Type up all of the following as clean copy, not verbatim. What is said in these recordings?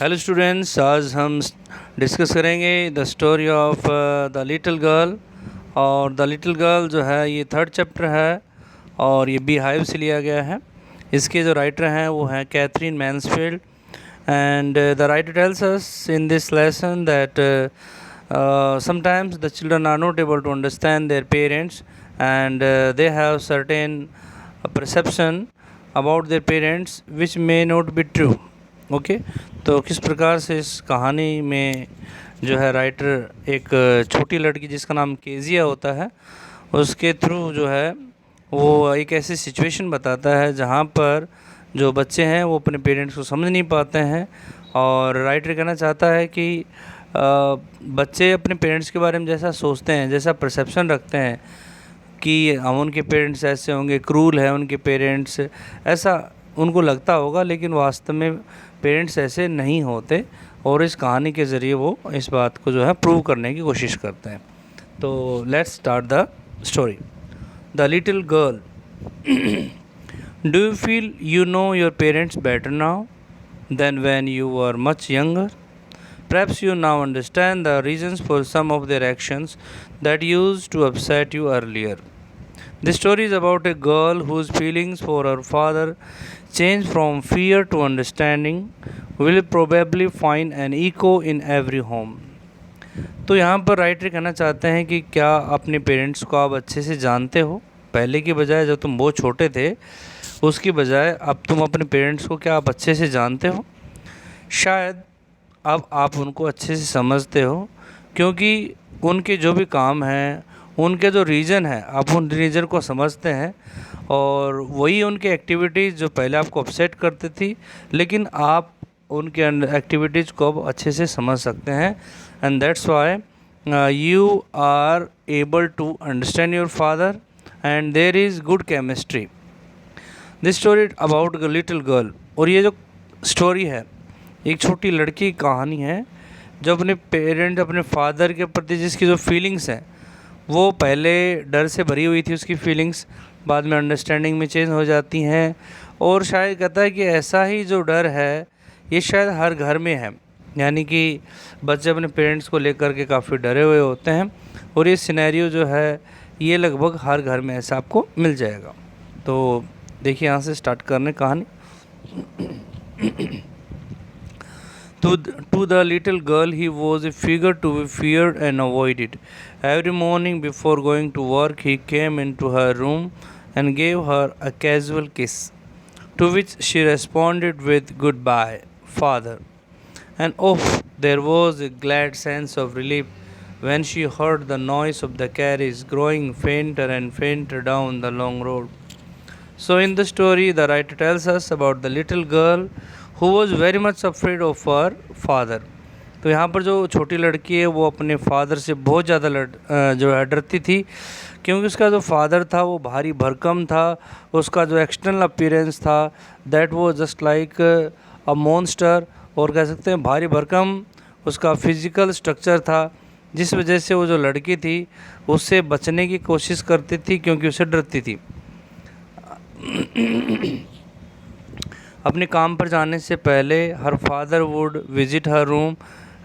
Hello students, आज हम discuss करेंगे the story of the little girl. और द लिटिल गर्ल जो है ये थर्ड चैप्टर है और ये बी हाइव से लिया गया है। इसके जो राइटर हैं वो हैं Katherine Mansfield. And the writer tells us in this lesson that sometimes the children are not able to understand their parents, and they have certain perception about their parents which may not be true. Okay तो किस प्रकार से इस कहानी में जो है writer एक छोटी लड़की जिसका नाम केजिया होता है उसके थ्रू जो है वो एक ऐसी सिचुएशन बताता है जहाँ पर जो बच्चे हैं वो अपने पेरेंट्स को समझ नहीं पाते हैं। और राइटर कहना चाहता है कि बच्चे अपने पेरेंट्स के बारे में जैसा सोचते हैं, जैसा परसेप्शन रखते हैं कि उनके पेरेंट्स ऐसे होंगे, क्रूल है उनके पेरेंट्स, ऐसा उनको लगता होगा, लेकिन वास्तव में पेरेंट्स ऐसे नहीं होते। और इस कहानी के ज़रिए वो इस बात को जो है प्रूव करने की कोशिश करते हैं। तो let's start the story. The little girl. Do you feel you know your parents better now than when you were much younger? Perhaps you now understand the reasons for some of their actions that used to upset you earlier. This story is about a girl whose feelings for her father change from fear to understanding, will probably find an echo in every home. तो यहाँ पर writer कहना चाहते हैं कि क्या अपने parents को आप अच्छे से जानते हो? पहले की बजाय जब तुम बहुत छोटे थे उसकी बजाय अब तुम अपने पेरेंट्स को क्या आप अच्छे से जानते हो? शायद अब आप उनको अच्छे से समझते हो, क्योंकि उनके जो भी काम हैं, उनके जो रीज़न है, आप उन रीज़न को समझते हैं और वही उनके एक्टिविटीज़ जो पहले आपको अपसेट करती थी, लेकिन आप उनके एक्टिविटीज़ को अब अच्छे से समझ सकते हैं। And that's why you are able to understand your father and there is good chemistry. This story about little girl. और ये जो स्टोरी है एक छोटी लड़की की कहानी है जो अपने अपने फादर के प्रति जिसकी जो फीलिंग्स हैं वो पहले डर से भरी हुई थी, उसकी फीलिंग्स बाद में अंडरस्टैंडिंग में चेंज हो जाती हैं। और शायद कहता है कि ऐसा ही जो डर है ये शायद हर घर में है, यानी कि बच्चे अपने पेरेंट्स को लेकर के काफ़ी डरे हुए होते हैं। और ये सिनेरियो जो है ये लगभग हर घर में ऐसा आपको मिल जाएगा। तो देखिए यहाँ से स्टार्ट करने कहानी। To the little girl, he was a figure to be feared and avoided. Every morning before going to work, he came into her room and gave her a casual kiss, to which she responded with "Goodbye, father." And oh, there was a glad sense of relief when she heard the noise of the carriage growing fainter and fainter down the long road. So, in the story, the writer tells us about the little girl who was very much afraid of her father. तो यहाँ पर जो छोटी लड़की है वो अपने father से बहुत ज़्यादा जो है डरती थी, क्योंकि उसका जो फादर था वो भारी भरकम था। उसका जो एक्सटर्नल अपीयरेंस था दैट वो जस्ट लाइक अ मॉन्स्टर, और कह सकते हैं भारी भरकम उसका फिजिकल स्ट्रक्चर था, जिस वजह से वो जो लड़की थी उससे बचने की कोशिश करती थी क्योंकि उसे डरती थी। अपने काम पर जाने से पहले her father would visit her room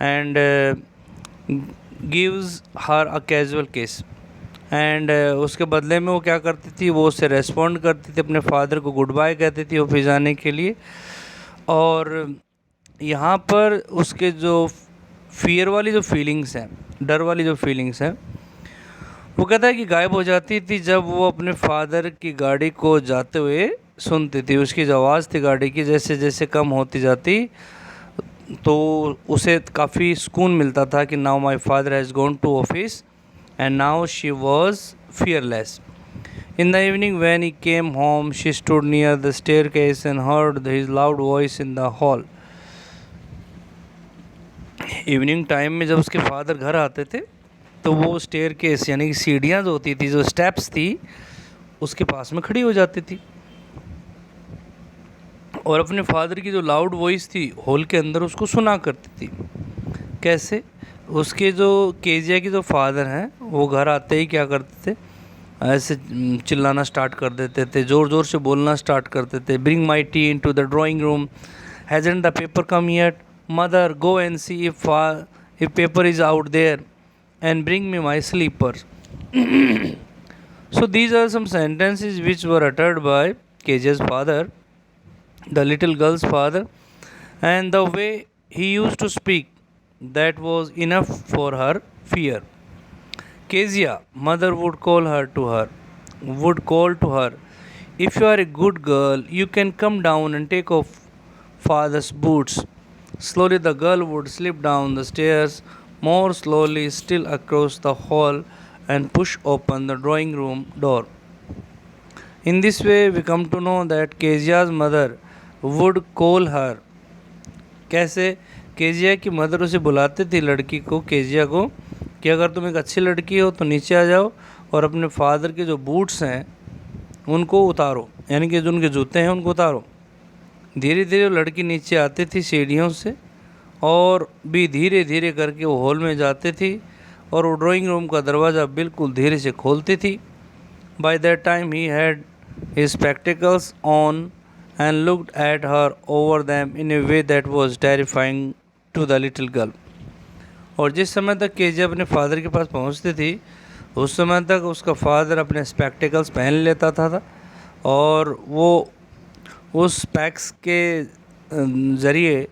and gives her a casual किस। एंड उसके बदले में वो क्या करती थी, वो उससे रेस्पॉन्ड करती थी, अपने फादर को गुड बाय कहती थी ऑफिस जाने के लिए। और यहाँ पर उसके जो फियर वाली जो फीलिंग्स हैं, डर वाली जो फीलिंग्स हैं, वो कहता है कि गायब हो जाती थी जब वो अपने फादर की गाड़ी को जाते हुए सुनती थी। उसकी जो आवाज़ थी गाड़ी की जैसे जैसे कम होती जाती तो उसे काफ़ी सुकून मिलता था कि now my father has gone to office and now she was fearless. In the evening when he came home she stood near the staircase and heard his loud voice in the hall. Evening time में जब उसके father घर आते थे तो वो staircase यानी कि सीढ़ियाँ जो होती थी, जो स्टेप्स थी, उसके पास में खड़ी हो जाती थी और अपने फादर की जो लाउड वॉइस थी हॉल के अंदर उसको सुना करती थी। कैसे? उसके जो केजिया के जो फादर हैं वो घर आते ही क्या करते थे, ऐसे चिल्लाना स्टार्ट कर देते थे, ज़ोर ज़ोर से बोलना स्टार्ट करते थे। Bring my tea into the drawing room, hasn't the paper come yet, Mother, go and see if paper is out there and bring me my slippers. So these are some sentences which were uttered by Keja's father, the little girl's father, and the way he used to speak, that was enough for her fear. Kezia, mother would call to her, if you are a good girl, you can come down and take off father's boots. Slowly the girl would slip down the stairs, more slowly still across the hall, and push open the drawing room door. In this way, we come to know that Kezia's mother would call her. कैसे? Kezia की mother उसे बुलाती थी, लड़की को, Kezia को, कि अगर तुम एक अच्छी लड़की हो तो नीचे आ जाओ और अपने फादर के जो बूट्स हैं उनको उतारो, यानी कि जो उनके जूते हैं उनको उतारो। धीरे धीरे वो लड़की नीचे आती थी सीढ़ियों से और भी धीरे धीरे करके वो हॉल में जाती थी और वो ड्राइंग रूम का दरवाज़ा बिल्कुल धीरे से खोलती थी। By that time he had his spectacles on and looked at her over them in a way that was terrifying to the little girl. और जिस समय तक केजी अपने फादर के पास पहुंचती थी उस समय तक उसका फादर अपने स्पेक्टिकल्स पहन लेता था और वो उस स्पेक्स के ज़रिए,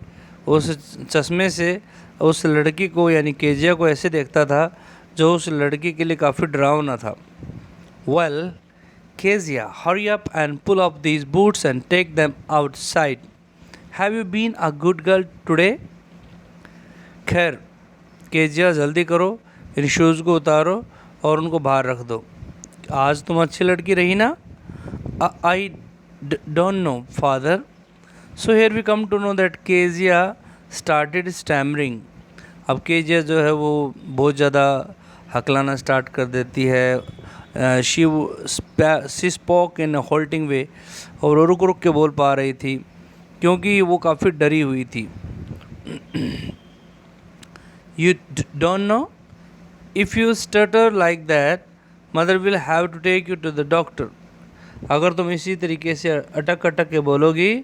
उस चश्मे से उस लड़की को यानी केजिया को ऐसे देखता था जो उस लड़की के लिए काफ़ी डरावना था। Well, Kezia, hurry up and pull up these boots and take them outside. Have you been a good girl today? खैर, केजिया जल्दी करो, इन शूज़ को उतारो और उनको बाहर रख दो। आज तुम अच्छी लड़की रही ना? I don't know, father. So here we come to know that Kezia started stammering. अब केजिया जो है वो बहुत ज़्यादा हकलाना स्टार्ट कर देती है। शी स्पोक इन होल्टिंग वे, और वो रुक रुक के बोल पा रही थी क्योंकि वो काफ़ी डरी हुई थी। You don't know, if you stutter like that mother will have to take you to the doctor. अगर तुम इसी तरीके से अटक अटक के बोलोगी,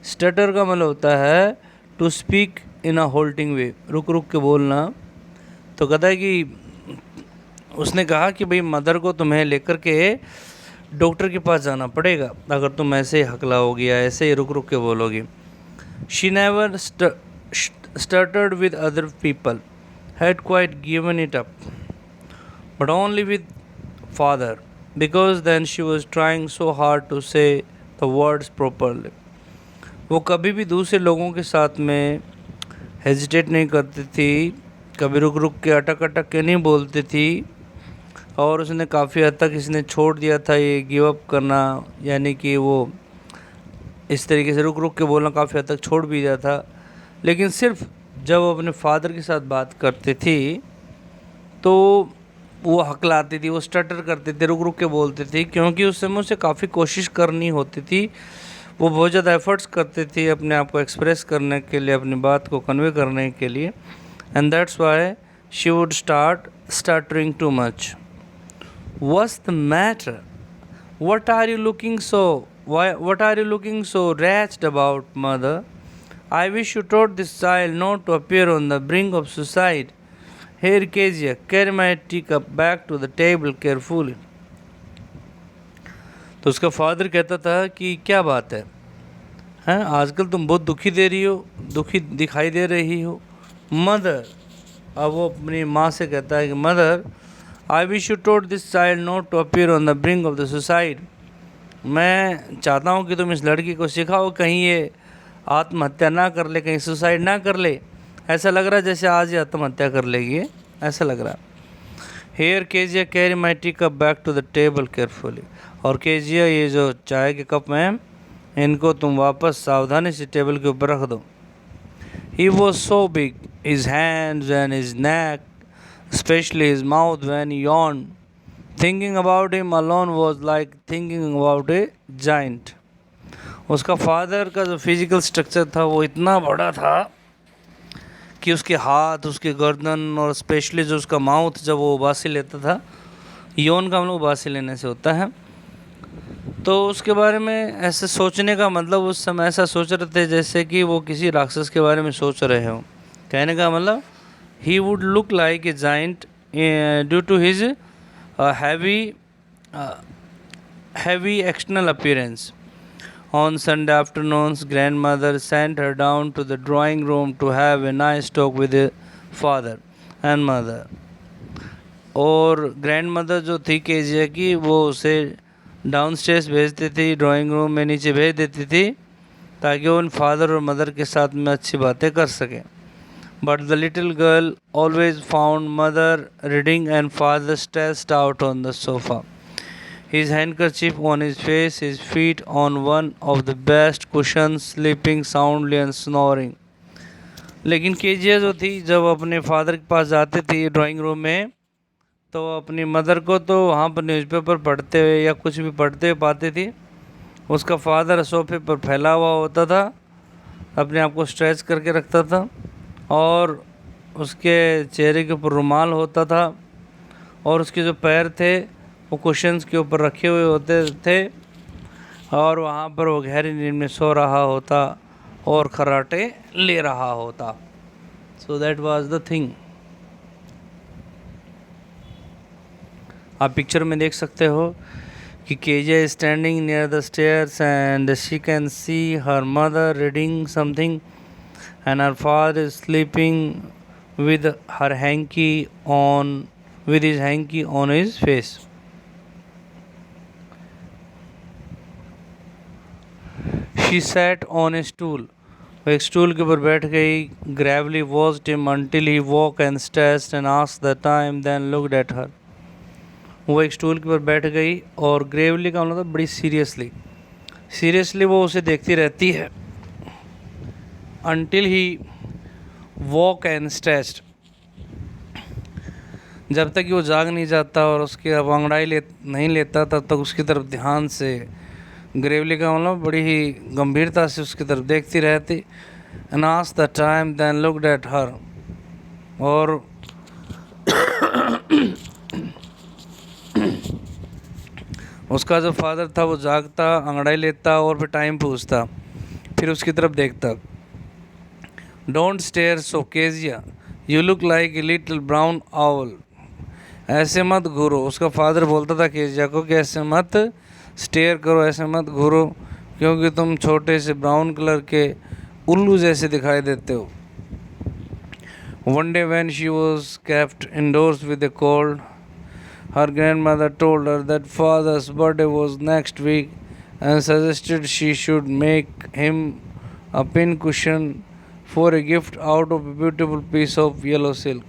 स्टटर का मतलब होता है टू स्पीक इन अ होल्टिंग वे, रुक रुक के बोलना। तो कहता है कि उसने कहा कि भाई मदर को तुम्हें लेकर के डॉक्टर के पास जाना पड़ेगा अगर तुम ऐसे ही हकलाओगी या ऐसे ही रुक रुक के बोलोगी। She never started with other people, had quite given it up, but only with father, because then she was trying so hard to say the words properly. वो कभी भी दूसरे लोगों के साथ में हेजिटेट नहीं करती थी, कभी रुक रुक के अटक अटक के नहीं बोलती थी, और उसने काफ़ी हद तक इसने छोड़ दिया था ये गिव अप करना, यानी कि वो इस तरीके से रुक रुक के बोलना काफ़ी हद तक छोड़ भी दिया था। लेकिन सिर्फ जब वो अपने फादर के साथ बात करती थी तो वो हकलाती थी, वो स्टटर करती थी, रुक रुक के बोलती थी, क्योंकि उस समय उसे काफ़ी कोशिश करनी होती थी। वो बहुत ज़्यादा एफर्ट्स करती थी अपने आप को एक्सप्रेस करने के लिए, अपनी बात को कन्वे करने के लिए, and that's why she would start stuttering too much. What's the matter? What are you looking so wretched about, mother? I wish you taught this child not to appear on the brink of suicide. Here, Kezia, carry my teacup back to the table carefully. तो उसका father कहता था कि क्या बात है, हैं आजकल तुम बहुत दुखी दिखाई दे रही हो। मदर, अब वो अपनी माँ से कहता है कि mother, I wish you taught this child not to appear on the brink of the suicide. मैं चाहता हूँ कि तुम इस लड़की को सिखाओ कहीं ये आत्महत्या ना कर ले, कहीं सुसाइड ना कर ले। ऐसा लग रहा है जैसे आज ही आत्महत्या कर लेगी, ऐसा लग रहा है। Here Kezia carry my tea cup back to the table carefully. और केजिया, ये जो चाय के कप हैं इनको तुम वापस सावधानी से टेबल के ऊपर रख दो। He was so big, his hands and his neck, especially his mouth when he yawned. Thinking about him alone was like thinking about a giant. उसका फादर का जो फिजिकल स्ट्रक्चर था वो इतना बड़ा था कि उसके हाथ, उसके गर्दन और स्पेशली जो उसका माउथ जब वो उबासी लेता था, यौन का हम लोग उबासी लेने से होता है, तो उसके बारे में ऐसे सोचने का मतलब उस समय ऐसा सोच रहे थे जैसे कि वो किसी राक्षस के बारे में सोच रहे हो। कहने का मतलब he would look like a giant due to his heavy uh, heavy external appearance. On Sunday afternoons, grandmother sent her down to the drawing room to have a nice talk with her father and mother. और grand mother जो थी Kezia की वो उसे down stage भेजती थी, drawing room में नीचे भेज देती थी ताकि वो उन फादर और मदर के साथ में अच्छी बातें कर सके। But the little girl always found mother reading and father stressed out on the sofa, his handkerchief on his face, his feet on one of the best cushions, sleeping soundly and snoring. लेकिन Kezia जो थी जब अपने father के पास जाती थी drawing room में तो अपनी मदर को तो वहाँ पर न्यूज़पेपर पढ़ते हुए या कुछ भी पढ़ते हुए पाती थी। उसका फादर सोफे पर फैला हुआ होता था, अपने आप को स्ट्रेच करके रखता था और उसके चेहरे के ऊपर रुमाल होता था और उसके जो पैर थे वो कुशन्स के ऊपर रखे हुए होते थे और वहाँ पर वो गहरी नींद में सो रहा होता और खर्राटे ले रहा होता। So that was the thing. आप पिक्चर में देख सकते हो कि Kezia is standing near the stairs and she can see her mother reading something and her father is sleeping with her hanky on with his hanky on his face. She sat on a stool. वो एक stool के ऊपर बैठ गई. Gravely watched him until he woke and stretched and asked the time, then looked at her. वो एक stool के ऊपर बैठ गई और ग्रेवली का मतलब बड़ी सीरियसली वो उसे देखती रहती है. Until he woke and stretched. जब तक कि वो जाग नहीं जाता और उसकी अब अंगड़ाई नहीं लेता तब तक उसकी तरफ ध्यान से ग्रेवली का मतलब बड़ी ही गंभीरता से उसकी तरफ देखती रहती. And asked the time then looked at her. और उसका जो फादर था वो जागता, अंगड़ाई लेता और फिर टाइम पूछता, फिर उसकी तरफ देखता. Don't stare so Kezia, you look like a little brown owl. ऐसे मत घूरो. उसका फादर बोलता था केजिया को कि ऐसे मत स्टेयर करो, ऐसे मत घूरो क्योंकि तुम छोटे से ब्राउन कलर के उल्लू जैसे दिखाई देते हो. One day when she was kept indoors with a cold, her grandmother told her that father's birthday was next week and suggested she should make him a pin cushion for a gift out of a beautiful piece of yellow silk.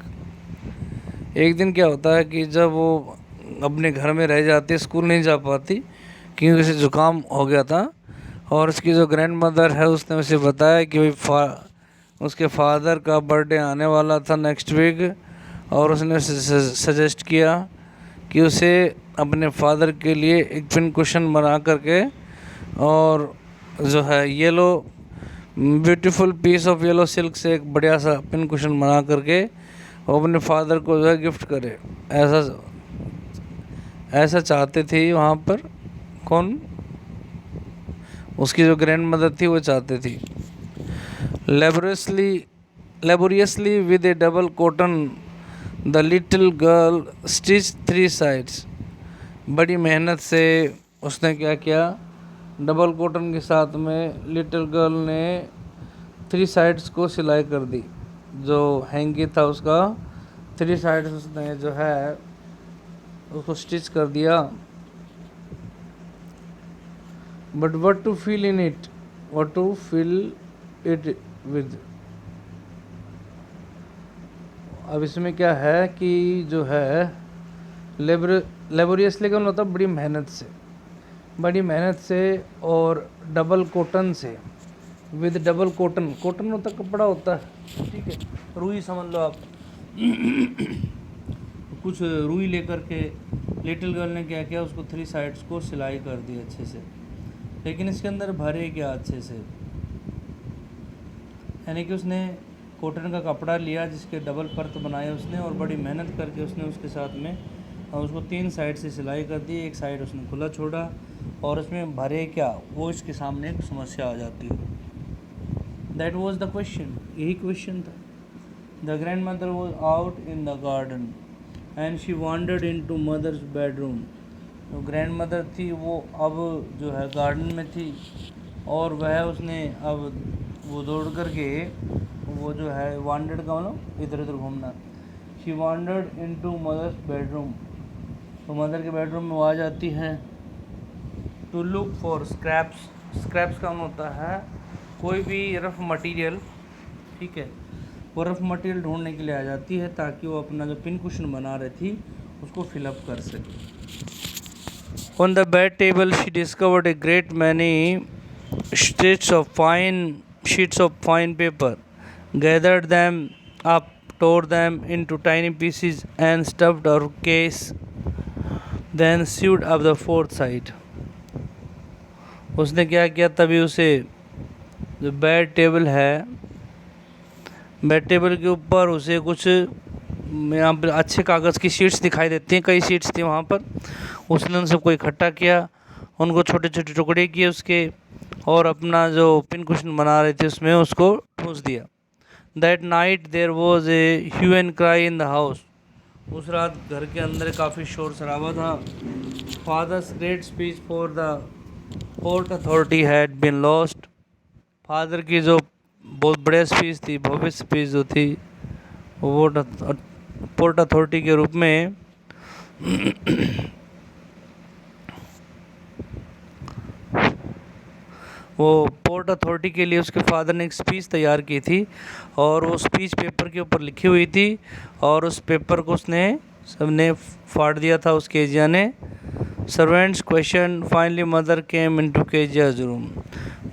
एक दिन क्या होता है कि जब वो अपने घर में रह जाती, स्कूल नहीं जा पाती क्योंकि उसे ज़ुकाम हो गया था और उसकी जो ग्रैंड मदर है उसने उसे बताया कि भाई उसके फादर का बर्थडे आने वाला था नेक्स्ट वीक और उसने सजेस्ट किया कि उसे अपने फादर के लिए एक पिन कुशन बना करके और जो है yellow beautiful piece of yellow silk से एक बढ़िया सा पिन कुशन बना करके वो अपने फादर को जो है गिफ्ट करे. ऐसा चाहते थे वहाँ पर कौन, उसकी जो ग्रैंड मदर थी वो चाहते थी. Laboriously with A double cotton the little girl stitch 3 sides. बड़ी मेहनत से उसने क्या किया, डबल कॉटन के साथ में लिटिल गर्ल ने 3 साइड्स को सिलाई कर दी. जो हैंकी था उसका 3 साइड्स उसने जो है उसको स्टिच कर दिया. But what to fill in it, what to fill it with. अब इसमें क्या है कि जो है लेबोरियसली का मतलब बड़ी मेहनत से और डबल कॉटन से. विद डबल कॉटन होता कपड़ा होता है, ठीक है, रुई समझ लो आप. कुछ रुई लेकर के लिटिल गर्ल ने क्या किया, उसको 3 साइड्स को सिलाई कर दी अच्छे से. लेकिन इसके अंदर भरे क्या अच्छे से, यानी कि उसने कॉटन का कपड़ा लिया जिसके डबल परत बनाए उसने और बड़ी मेहनत करके उसने उसके साथ में और उसको 3 साइड से सिलाई कर दी. एक साइड उसने खुला छोड़ा और उसमें भरे क्या, वो इसके सामने एक समस्या आ जाती है। दैट वॉज द क्वेश्चन, यही क्वेश्चन था। The grandmother was out in the garden and she wandered into mother's bedroom. जो ग्रैंड मदर थी वो अब जो है गार्डन में थी, और वह उसने अब वो दौड़ करके वो जो है वॉन्डर्ड का मतलब इधर उधर घूमना। She wandered into mother's bedroom, तो मदर के बेडरूम में वो आ जाती है। To look for scraps, scraps का मतलब होता है कोई भी रफ मटेरियल, ठीक है, वो रफ मटेरियल ढूंढने के लिए आ जाती है ताकि वो अपना जो पिन कुशन बना रही थी उसको फिलअप कर सके। On the bed table she discovered a great many sheets of fine paper, gathered them up, tore them into tiny pieces and stuffed our case, then sewed up the fourth side. उसने क्या किया, तभी उसे जो bed table है, bed table के ऊपर उसे कुछ यहाँ पर अच्छे कागज़ की शीट्स दिखाई देती हैं, कई शीट्स थी वहाँ पर। उसने उन सबको इकट्ठा किया, उनको छोटे छोटे टुकड़े किए उसके, और अपना जो पिन कुशन बना रहे थे उसमें उसको ठूस दिया। That night there was a hue and cry in the house. उस रात घर के अंदर काफ़ी शोर शराबा था। Father's great speech for the port authority had been lost. Father की जो बहुत बड़े स्पीच थी, भव्य स्पीच जो थी, वो पोर्ट अथॉरिटी के रूप में वो पोर्ट अथॉरिटी के लिए उसके फादर ने एक स्पीच तैयार की थी, और वो स्पीच पेपर के ऊपर लिखी हुई थी, और उस पेपर को उसने सबने फाड़ दिया था उस केजिया ने। Servants question finally mother came into Keziah's room.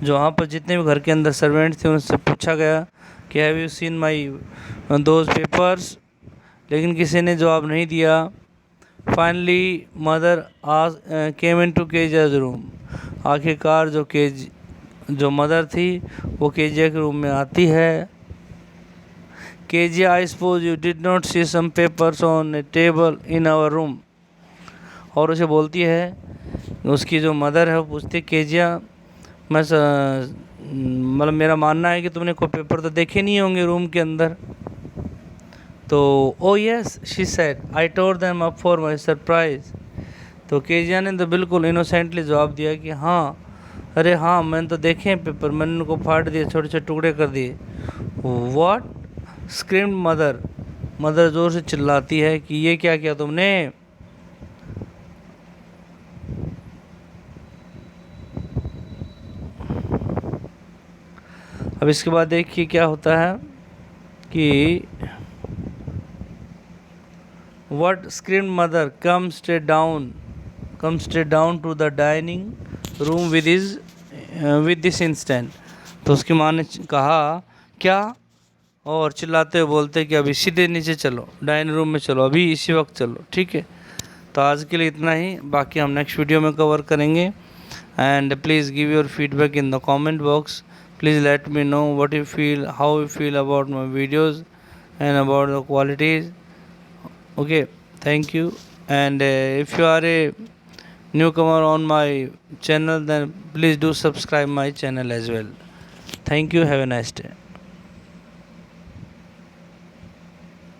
जो वहाँ पर जितने भी घर के अंदर सर्वेंट थे उनसे पूछा गया कि have you seen my those papers, लेकिन किसी ने जवाब नहीं दिया। Finally mother came into Keziah's room. आखिरकार जो मदर थी वो केजिया के रूम में आती है। Kezia, I suppose you did not see some papers on a table in our room. और उसे बोलती है, उसकी जो मदर है वो पूछती, केजिया मैं मतलब मेरा मानना है कि तुमने कोई पेपर तो देखे नहीं होंगे रूम के अंदर। तो oh yes she said, I tore them up for my surprise. तो केजिया ने तो बिल्कुल इनोसेंटली जवाब दिया कि हाँ, अरे हाँ मैंने तो देखे हैं पेपर, मैंने उनको फाड़ दिए, छोटे छोटे टुकड़े कर दिए। What screamed mother. मदर ज़ोर से चिल्लाती है कि ये क्या किया तुमने। अब इसके बाद देखिए क्या होता है कि what screamed mother, come straight down to the dining room with this instant. तो उसकी माँ ने कहा क्या, और चिल्लाते हुए बोलते कि अभी सीधे नीचे चलो, डाइनिंग रूम में चलो, अभी इसी वक्त चलो, ठीक है। तो आज के लिए इतना ही, बाकी हम नेक्स्ट वीडियो में कवर करेंगे। And please give your feedback in the comment box. Please let me know what you feel, how you feel about my videos and about the qualities. Okay, thank you. And if you are a newcomer on my channel, then please do subscribe my channel as well. Thank you. Have a nice day.